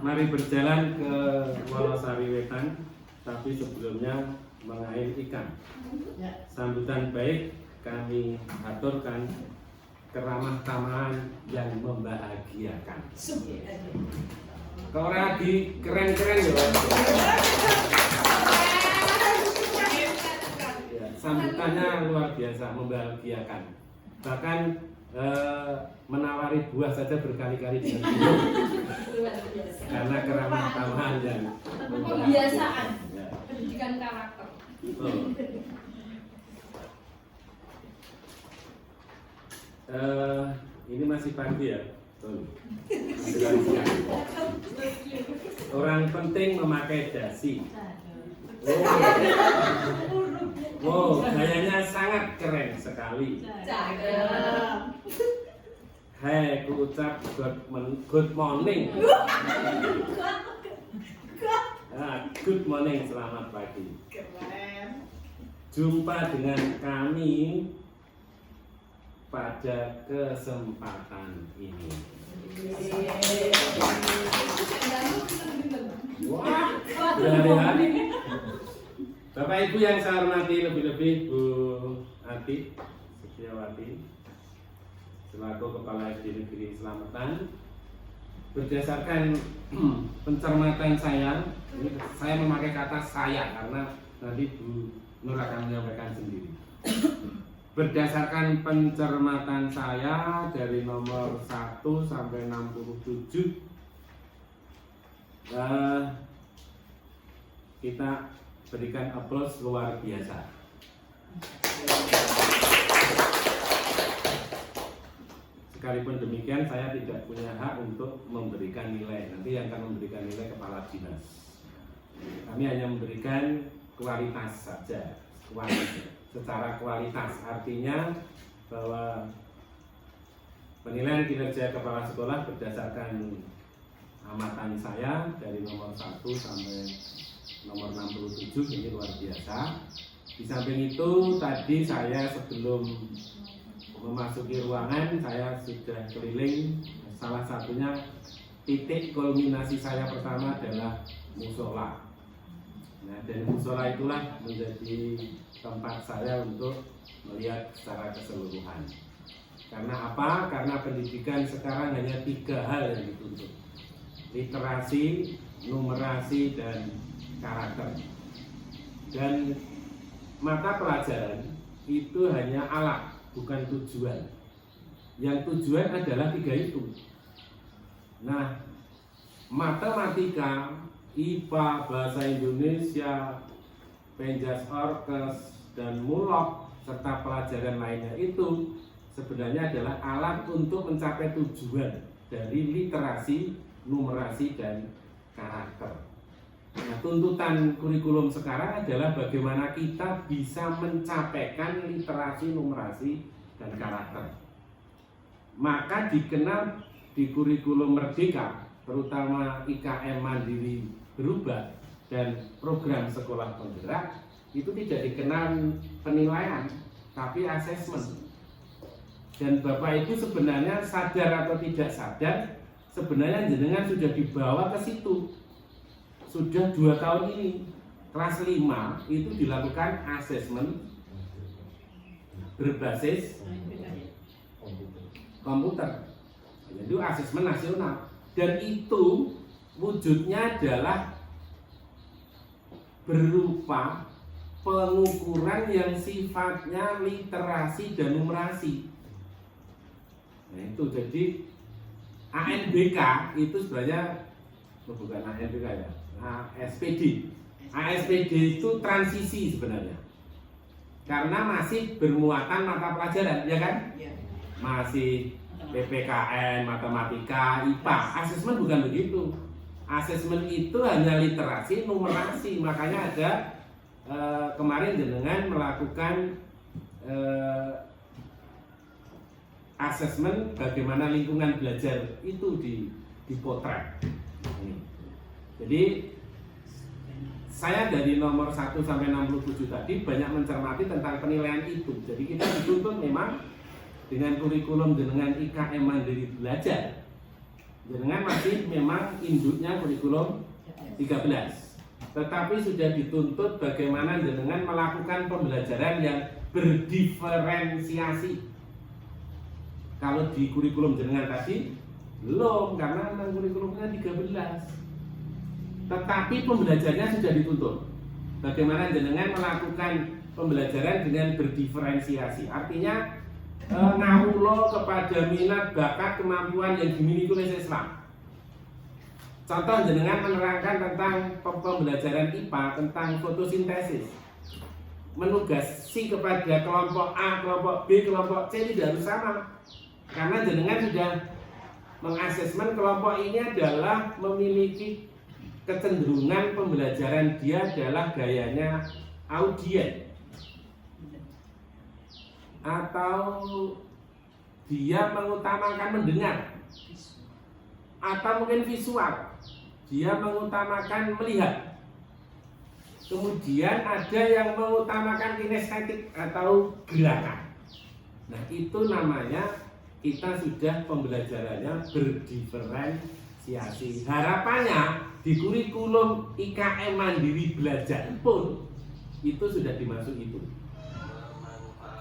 Mari berjalan ke Wonosari Wetan, tapi sebelumnya mengair ikan. Sambutan baik kami aturkan keramah tamahan yang membahagiakan. Kau lagi keren-keren ya. Ya, sambutannya luar biasa, membahagiakan. Bahkan menawari buah saja berkali-kali dengan minum. Karena keramah tamahan yang pembiasaan, ya. pendidikan karakter. Ini masih pagi ya. Orang penting memakai dasi. Wow, gayanya sangat keren sekali. Hai, ku ucap good morning. Good morning, selamat pagi. Jumpa dengan kami pada kesempatan ini. Wah, berhari-hari. Bapak Ibu yang saya hormati, lebih-lebih Bu Ati Setiawati selaku Kepala SD Negeri Slametan, berdasarkan pencermatan saya, ini saya memakai kata saya karena nanti Bu Nur akan menyampaikan sendiri. Berdasarkan pencermatan saya dari nomor 1 sampai 67, kita berikan aplaus luar biasa. Sekalipun demikian, saya tidak punya hak untuk memberikan nilai. Nanti yang akan memberikan nilai kepala dinas. Kami hanya memberikan kualitas saja, secara kualitas. Artinya bahwa penilaian kinerja kepala sekolah berdasarkan amatan saya dari nomor 1 sampai nomor 67 ini luar biasa. Di samping itu tadi saya sebelum memasuki ruangan saya sudah keliling, salah satunya titik kulminasi saya pertama adalah musola. Nah, dari musola itulah menjadi tempat saya untuk melihat secara keseluruhan. Karena apa? Karena pendidikan sekarang hanya 3 hal yang dituntut: literasi, numerasi, dan karakter. Dan mata pelajaran itu hanya alat, bukan tujuan. Yang tujuan adalah 3 itu. Nah, matematika, IPA, bahasa Indonesia, Penjas Orkes, dan Mulok, serta pelajaran lainnya itu sebenarnya adalah alat untuk mencapai tujuan dari literasi, numerasi, dan karakter. Nah, tuntutan kurikulum sekarang adalah bagaimana kita bisa mencapaikan literasi, numerasi, dan karakter. Maka dikenal di kurikulum Merdeka, terutama IKM Mandiri Berubah dan program sekolah penggerak, itu tidak dikenal penilaian, tapi asesmen. Dan Bapak Ibu sebenarnya sadar atau tidak sadar, sebenarnya jenengan sudah dibawa ke situ. Sudah 2 tahun ini, kelas 5 itu dilakukan asesmen berbasis komputer. Jadi asesmen nasional. Dan itu wujudnya adalah berupa pengukuran yang sifatnya literasi dan numerasi. Nah itu jadi ANBK itu sebenarnya bukan ANBK ya, ASPD. ASPD itu transisi sebenarnya, karena masih bermuatan mata pelajaran, ya kan? Masih PPKN, matematika, IPA. Asesmen bukan begitu. Asesmen itu hanya literasi, numerasi. Makanya ada kemarin jenengan melakukan asesmen bagaimana lingkungan belajar itu dipotret. Jadi saya dari nomor 1 sampai 67 tadi banyak mencermati tentang penilaian itu. Jadi kita dituntut memang dengan kurikulum dengan IKM Mandiri Belajar jenengan masih memang induknya kurikulum 13. Tetapi sudah dituntut bagaimana jenengan melakukan pembelajaran yang berdiferensiasi. Kalau di kurikulum jenengan tadi belum, karena memang kurikulumnya 13. Tetapi pembelajarannya sudah dituntut. Bagaimana jenengan melakukan pembelajaran dengan berdiferensiasi. Artinya ngawulo kepada minat, bakat, kemampuan yang dimiliki oleh Islam. Contoh jenengan menerangkan tentang pembelajaran IPA tentang fotosintesis. Menugasi kepada kelompok A, kelompok B, kelompok C tidak harus sama. Karena jenengan sudah mengasesmen kelompok ini adalah memiliki kecenderungan pembelajaran dia adalah gayanya audien atau dia mengutamakan mendengar atau mungkin visual, dia mengutamakan melihat. Kemudian ada yang mengutamakan kinestetik atau gerakan. Nah, itu namanya kita sudah pembelajarannya berdiferensiasi. Harapannya di kurikulum IKM Mandiri Belajar pun itu sudah dimasuk itu.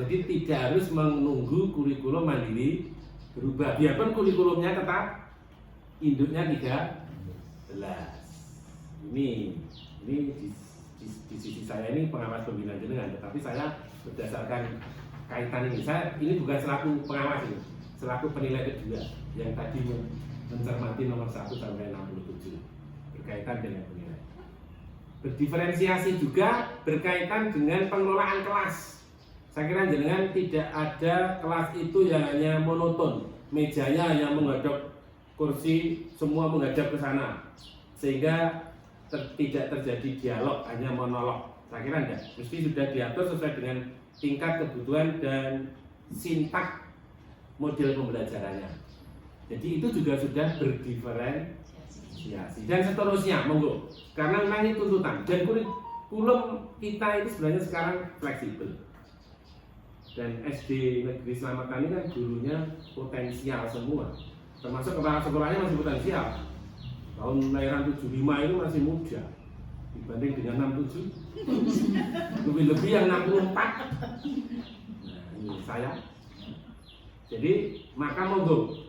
Jadi tidak harus menunggu kurikulum mandiri berubah. Biarpun kurikulumnya tetap induknya 13. Ini di sisi saya ini pengawas pembinaan jenengan, tetapi saya berdasarkan kaitan ini, saya ini bukan selaku pengawas ini, selaku penilai kedua yang tadi mencermati nomor 1 sampai 67 berkaitan dengan penilaian. Berdiferensiasi juga berkaitan dengan pengelolaan kelas. Saya kira jenengan tidak ada kelas itu yang hanya monoton, mejanya hanya menghadap kursi, semua menghadap ke sana, sehingga tidak terjadi dialog, hanya monolog. Saya kira enggak, mesti sudah diatur sesuai dengan tingkat kebutuhan dan sintak model pembelajarannya. Jadi itu juga sudah berdiferensiasi dan seterusnya, monggo. Karena memang ini tuntutan dan kurikulum kita itu sebenarnya sekarang fleksibel. Dan SD Negeri Slamet ini kan gurunya potensial semua, termasuk kepala sekolahnya masih potensial. Tahun lahiran 75 itu masih muda dibanding dengan 67, lebih yang 64. Nah, ini saya. Jadi maka monggo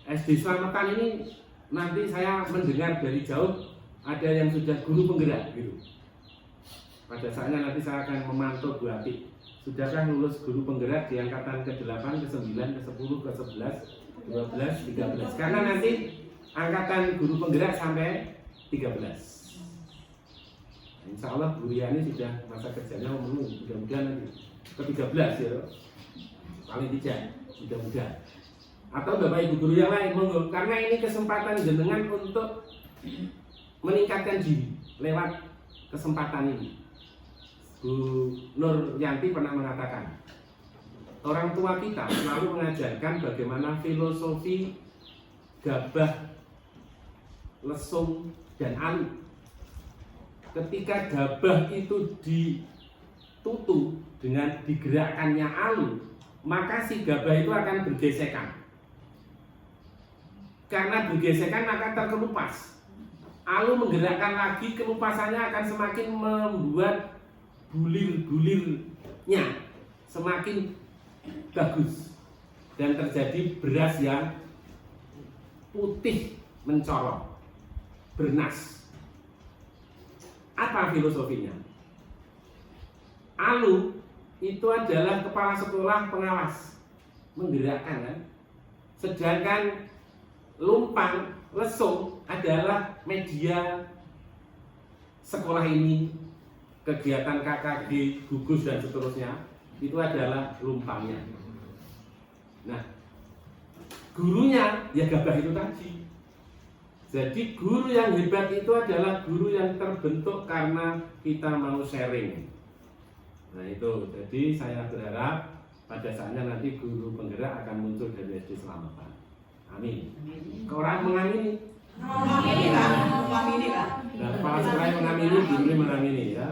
SD Slametan ini nanti saya mendengar dari jauh ada yang sudah guru penggerak gitu. Pada saatnya nanti saya akan memantau Bu Ati. Sudahkah lulus guru penggerak di angkatan ke-8, ke-9, ke-10, ke-11, 12, 13? Karena nanti angkatan guru penggerak sampai 13. Insya Allah Bu Riani sudah masa kerjanya memenuhi, mudah-mudahan nanti ke-13 ya, paling tidak, mudah-mudahan. Atau Bapak Ibu guru yang lain, monggo, karena ini kesempatan jenengan untuk meningkatkan diri lewat kesempatan ini. Bu Nur Yanti pernah mengatakan, orang tua kita selalu mengajarkan bagaimana filosofi gabah, lesung, dan alu. Ketika gabah itu ditutup dengan digerakkannya alu, maka si gabah itu akan bergesekan. Karena bergesekan maka terkelupas. Alu menggerakkan lagi, kelupasannya akan semakin membuat bulir-bulirnya semakin bagus dan terjadi beras yang putih mencolok, bernas. Apa filosofinya? Alu itu adalah kepala sekolah pengawas, menggerakkan kan? Sedangkan lumpang, lesung adalah media sekolah ini, kegiatan KKG, gugus dan seterusnya, itu adalah lumpangnya. Nah, gurunya ya gabah itu tadi. Jadi guru yang hebat itu adalah guru yang terbentuk karena kita mau sharing. Nah itu, jadi saya berharap pada saatnya nanti guru penggerak akan muncul dari SD Slametan. Amin. Orang mengamini. Mengamini Pak. Nah, kepala sekolah yang mengamini, guru mengamini ya.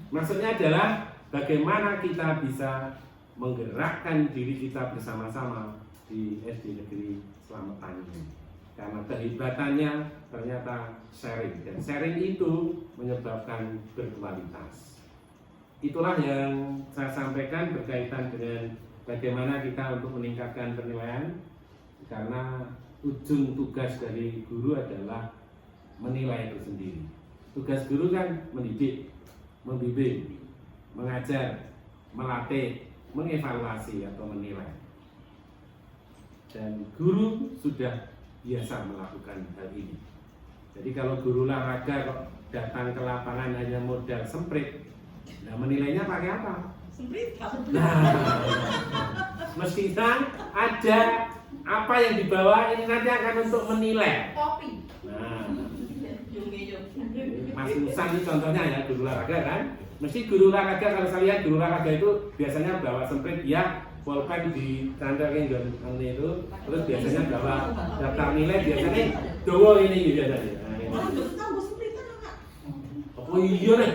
Maksudnya adalah bagaimana kita bisa menggerakkan diri kita bersama-sama di SD Negeri Slametan ini. Karena kehebatannya ternyata sharing, dan sharing itu menyebabkan berkualitas. Itulah yang saya sampaikan berkaitan dengan bagaimana kita untuk meningkatkan penilaian, karena ujung tugas dari guru adalah menilai itu sendiri. Tugas guru kan mendidik, membimbing, mengajar, melatih, mengevaluasi atau menilai. Dan guru sudah biasa melakukan hal ini. Jadi kalau guru olahraga kok datang ke lapangan hanya modal semprit, nah menilainya pakai apa? Semprit. Nah, mestinya ada apa yang dibawa ini nanti akan untuk menilai. Kopi. Nah, Yung. Mas Musan ini contohnya ya, guru olahraga kan. Mesti guru olahraga, kalau saya lihat guru olahraga itu biasanya bawa semprit, ya pulpen di cantelin dan itu, terus biasanya bawa daftar nilai, biasanya dowo ini biasanya. Nah, ini. Tahu semprit kan? Oh iya nih.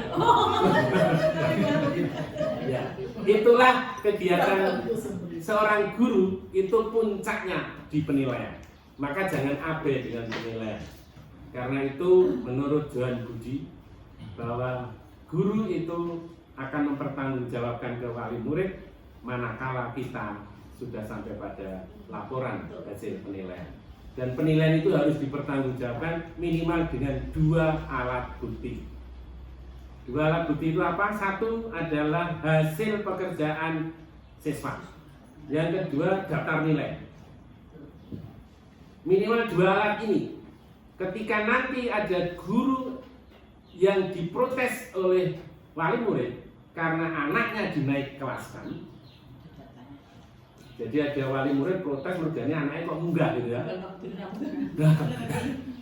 Ya, itulah kegiatan seorang guru, itu puncaknya di penilaian. Maka jangan abai dengan penilaian. Karena itu menurut Johan Budi bahwa guru itu akan mempertanggungjawabkan ke wali murid manakala kita sudah sampai pada laporan hasil penilaian. Dan penilaian itu harus dipertanggungjawabkan minimal dengan 2 alat bukti. 2 alat bukti itu apa? Satu adalah hasil pekerjaan siswa. Yang kedua daftar nilai. Minimal 2 alat ini. Ketika nanti ada guru yang diprotes oleh wali murid karena anaknya dinaik kelaskan, jadi ada wali murid protes mergane anaknya kok munggah gitu ya. Nah,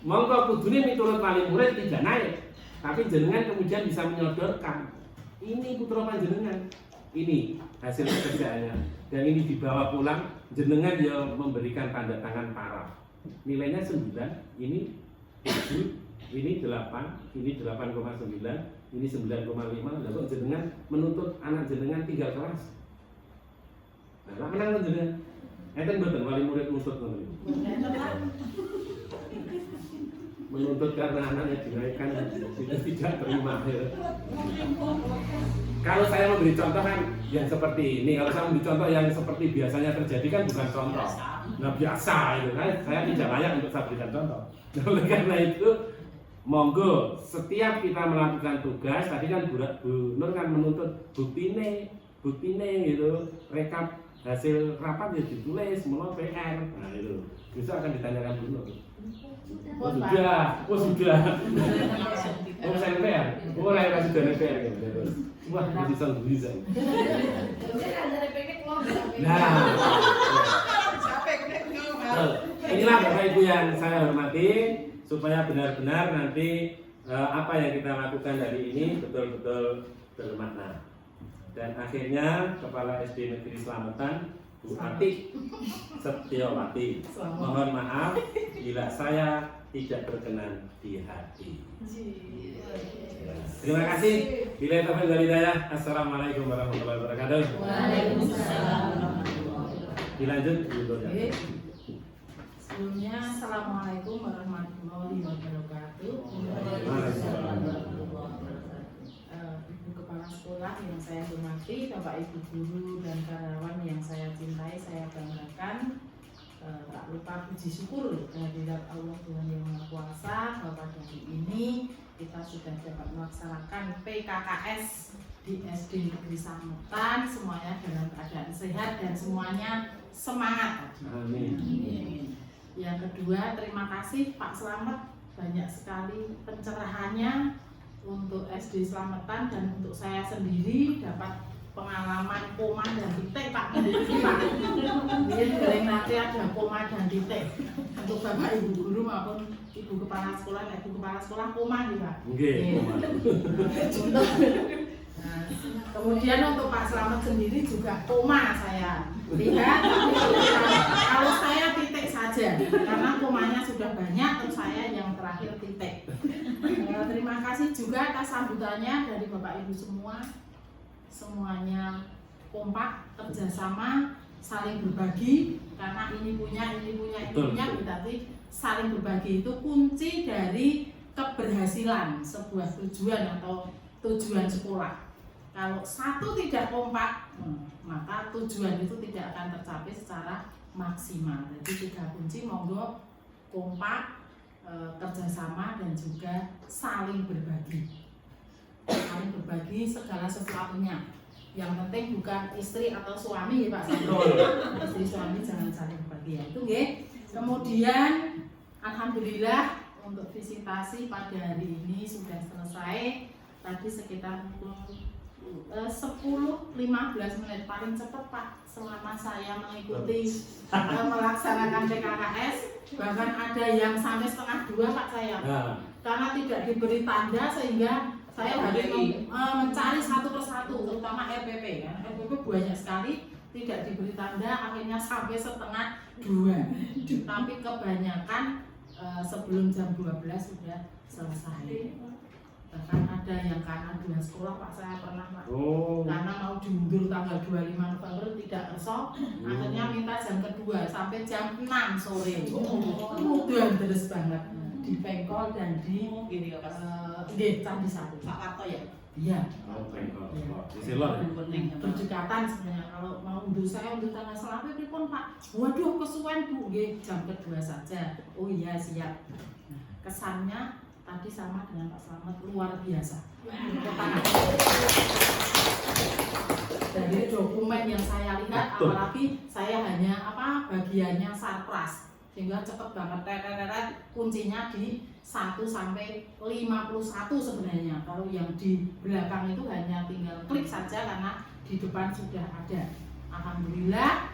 monggo kudune miturut wali murid tidak naik, tapi jenengan kemudian bisa menyodorkan ini putra panjenengan, ini hasil pekerjaannya, dan ini dibawa pulang, jenengan yang memberikan tanda tangan paraf. Nilainya 9, ini 7, ini 8, ini 8,9, ini 9,5. Lalu jenengan menuntut anak jenengan 3 kelas. Nah, menang kan jenengan. Enten mboten wali murid nuntut ngoten. Menuntut karena anaknya dinaikkan tidak terima. Ya. Kalau saya memberi contoh kan yang seperti ini, kalau saya memberi contoh yang seperti biasanya terjadi kan bukan contoh. Nah biasa itu kan, saya tidak layak untuk saya berikan contoh. Oleh karena itu, monggo setiap kita melakukan tugas, tadi kan Bu Nur kan menuntut buktine gitu, rekap hasil rapat ya ditulis, mulai PR. Nah itu, besok akan ditanyakan Bu Nur. Oh sudah. Oh saya PR, boleh kasih dana PR gitu. Wah bisa. Nah, inilah Bapak Ibu yang saya hormati, supaya benar-benar nanti apa yang kita lakukan dari ini betul-betul bermakna. Dan akhirnya Kepala SD Negeri Slametan Bu Atik Setiawati, mohon maaf bila saya tidak berkenan di hati. Terima kasih. Bila taufiq wal hidayah. Assalamualaikum warahmatullahi wabarakatuh. Waalaikumsalam. Dilanjut Bu. Sebelumnya, Assalamualaikum warahmatullahi wabarakatuh. Ibu Kepala Sekolah yang saya hormati, Bapak Ibu Guru dan karyawan yang saya cintai, saya banggakan. Tak lupa puji syukur kehadirat Allah Tuhan Yang Maha Kuasa bahwa pada hari ini kita sudah dapat melaksanakan PKKS di SD Negeri Slametan, semuanya dalam keadaan sehat dan semuanya semangat. Amin. Yang kedua, terima kasih Pak Slamet, banyak sekali pencerahannya untuk SD Slametan dan untuk saya sendiri dapat pengalaman koma dan titik Pak. Jadi nanti ada koma dan titik untuk Bapak Ibu Guru maupun Ibu Kepala Sekolah, Ibu Kepala Sekolah koma nih Pak. Nah, kemudian untuk Pak Slamet sendiri juga koma saya lihat, kalau saya titik saja karena komanya sudah banyak, terus saya yang terakhir titik. Terima kasih juga atas sambutannya dari Bapak Ibu semua. Semuanya kompak, kerjasama, saling berbagi, karena ini punya, berarti saling berbagi itu kunci dari keberhasilan sebuah tujuan atau tujuan sekolah. Kalau satu tidak kompak, maka tujuan itu tidak akan tercapai secara maksimal. Jadi 3 kunci, monggo kompak, kerjasama, dan juga saling berbagi. Saling berbagi segala sesuatunya. Yang penting bukan istri atau suami ya Pak. Istri suami jangan saling berbagi ya. Itu nggih. Kemudian alhamdulillah untuk visitasi pada hari ini sudah selesai. Tadi sekitar pukul 10-15 menit paling cepat Pak selama saya mengikuti melaksanakan PKKS. Bahkan ada yang sampai 1:30 Pak saya, karena tidak diberi tanda sehingga saya harus mencari satu persatu, terutama RPP kan. RPP banyak sekali tidak diberi tanda, akhirnya sampai 1:30. Tapi kebanyakan sebelum jam 12 sudah selesai. Bahkan ada yang karena 2 sekolah Pak, saya pernah Pak, karena mau diundur tanggal 25 November tidak resok, akhirnya minta jam kedua sampai jam 6 sore. Udah deres banget di Pengkol dan di Candi Satu. Pak Karto ya? Iya. Di Silor. Berdekatan sebenarnya. Kalau mau undur saya undur tanggal selama pripun Pak? Waduh kesuwen Bu, jam kedua saja. Oh iya siap. Nah, kesannya tadi sama dengan Pak Slamet, luar biasa. Dari dokumen yang saya lihat, apalagi saya hanya bagiannya sarpras, sehingga cepet banget kuncinya di 1 sampai 51 sebenarnya. Kalau yang di belakang itu hanya tinggal klik saja karena di depan sudah ada. Alhamdulillah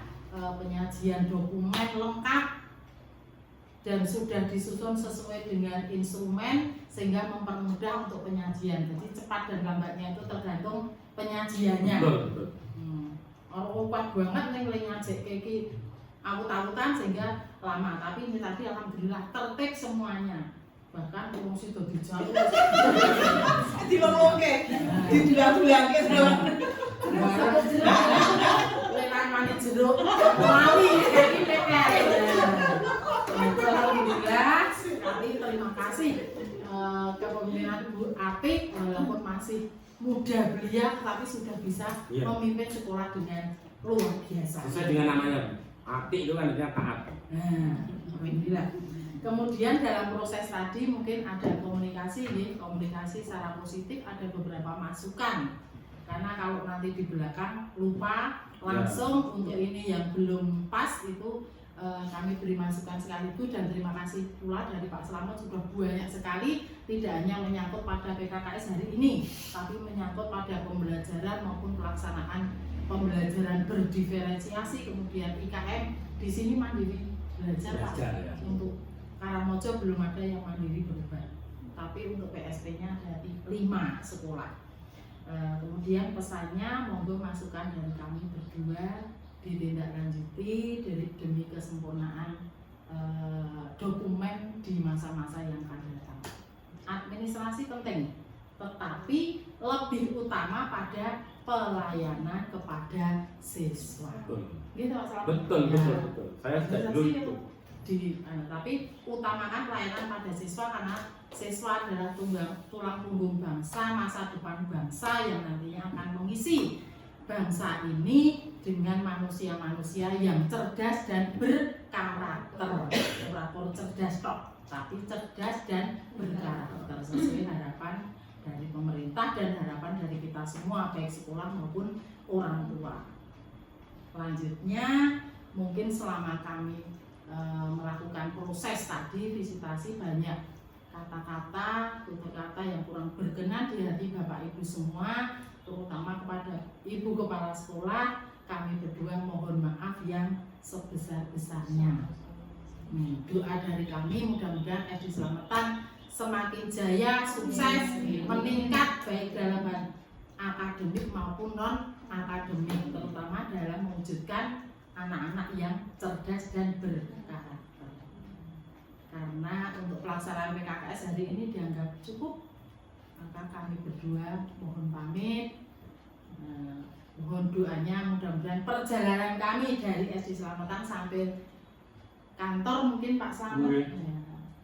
penyajian dokumen lengkap dan sudah disusun sesuai dengan instrumen sehingga mempermudah untuk penyajian. Jadi cepat dan lambatnya itu tergantung penyajiannya. Betul. Orang opah banget nih ngajak kayak awut-awutan sehingga lama. Tapi ini tadi alhamdulillah tertib semuanya. Bahkan orang situ dijauh. Dilongke, didulang-dulangke segala. Lelang manis jeruk, lali kayak gitu. Alhamdulillah, kami terima kasih kepemimpinan Bu Apik, walaupun masih muda belia tapi sudah bisa memimpin sekolah dengan luar biasa. Sesuai dengan namanya, Apik itu kan artinya taat. Alhamdulillah. Kemudian dalam proses tadi mungkin ada komunikasi secara positif, ada beberapa masukan. Karena kalau nanti di belakang lupa langsung untuk ini yang belum pas itu kami beri masukan sekaligus. Dan terima kasih pula dari Pak Slamet sudah banyak sekali, tidak hanya menyangkut pada PKKS hari ini, tapi menyangkut pada pembelajaran maupun pelaksanaan pembelajaran berdiferensiasi, kemudian IKM di sini mandiri belajar Pak. Ya. Untuk Karangmojo belum ada yang mandiri berubah, tapi untuk PSP-nya ada 5 sekolah. Kemudian pesannya monggo masukan dari kami berdua ditindaklanjuti demi kesempurnaan dokumen di masa-masa yang akan datang. Administrasi penting, tetapi lebih utama pada pelayanan kepada siswa. Gitu Pak Slamet? Betul. Saya setuju itu. Tapi utamakan pelayanan pada siswa karena siswa adalah tulang punggung bangsa, masa depan bangsa yang nantinya akan mengisi bangsa ini dengan manusia-manusia yang cerdas dan berkarakter. Bukan cerdas tok, tapi cerdas dan berkarakter sesuai harapan dari pemerintah dan harapan dari kita semua, baik sekolah maupun orang tua. Selanjutnya, mungkin selama kami melakukan proses tadi visitasi, banyak kata-kata, tutur kata yang kurang berkenan di hati Bapak Ibu semua, terutama kepada Ibu Kepala Sekolah. Kami berdua mohon maaf yang sebesar-besarnya. Doa dari kami mudah-mudahan SD Slametan semakin jaya, sukses, meningkat baik dalam akademik maupun non akademik, terutama dalam mewujudkan anak-anak yang cerdas dan berkarakter. Karena untuk pelaksanaan PKKS hari ini dianggap cukup, maka kami berdua mohon pamit. Mohon doanya mudah-mudahan perjalanan kami dari SD Slametan sampai kantor mungkin Pak Slamet, Oke. ya,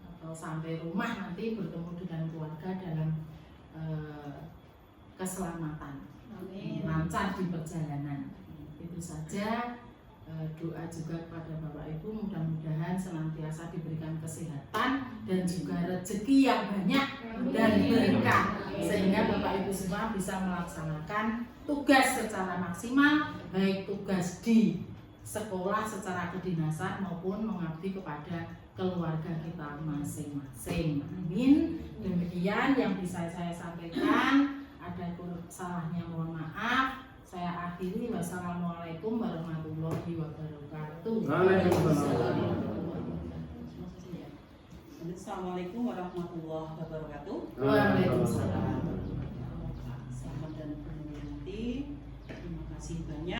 atau sampai rumah nanti bertemu dengan keluarga dalam keselamatan, lancar di perjalanan. Itu saja. Doa juga kepada Bapak Ibu, mudah-mudahan senantiasa diberikan kesehatan dan juga rezeki yang banyak dan berkah, sehingga Bapak Ibu semua bisa melaksanakan tugas secara maksimal, baik tugas di sekolah secara kedinasan maupun mengabdi kepada keluarga kita masing-masing. Amin. Demikian yang bisa saya sampaikan. Ada salahnya mohon maaf. Saya akhiri. Wassalamualaikum warahmatullahi wabarakatuh. Waalaikumsalam. Assalamualaikum warahmatullahi wabarakatuh. Waalaikumsalam. Selamat dan berhati. Terima kasih banyak.